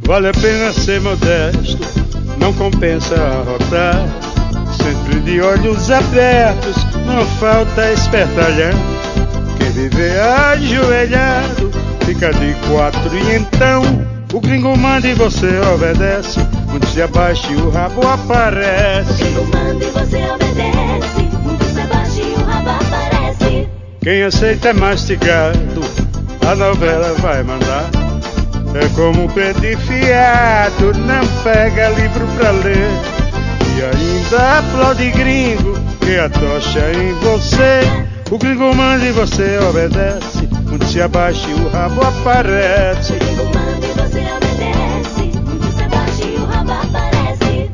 Vale a pena ser modesto, não compensa arrotar. Sempre de olhos abertos, não falta espertalhão. Quem viver ajoelhado, fica de quatro e então o gringo manda e você obedece. Quando se abaixa e o rabo aparece. O gringo manda e você obedece. Quando se abaixa e o rabo aparece. Quem aceita é mastigado, a novela vai mandar. É como um pé de fiado, não pega livro pra ler. E ainda aplaude gringo, que atocha em você. O gringo manda e você obedece. Quando se abaixa e o rabo aparece. O gringo manda e você obedece. Quando se abaixa e o rabo aparece.